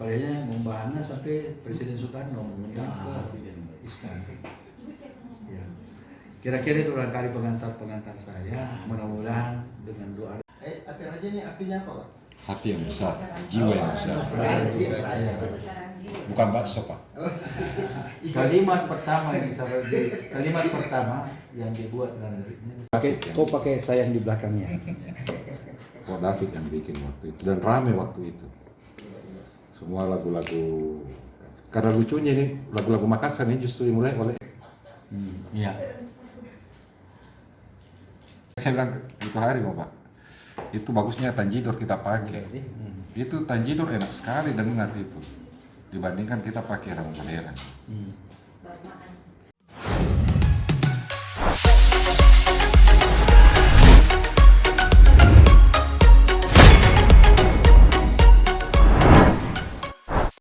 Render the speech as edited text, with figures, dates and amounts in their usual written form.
Padahal membahasnya sampai Presiden Soekarno mengundang ke istana. Ya. Kira-kira itu barangkali pengantar saya. Mudah-mudahan dengan doa. Hati raja ini artinya apa, Pak? Hati yang besar, jiwa yang besar. Bukan bakso, Pak. Kalimat pertama yang dibuat dengan pakai sayang di belakangnya. Pak David yang bikin waktu itu dan rame waktu itu. Semua lagu-lagu, karena lucunya ini lagu-lagu Makassar ini justru dimulai oleh. Iya. Saya bilang itu hari Pak, itu bagusnya Tanjidor kita pakai. Itu Tanjidor enak sekali dengar itu, dibandingkan kita pakai Ramon Valera.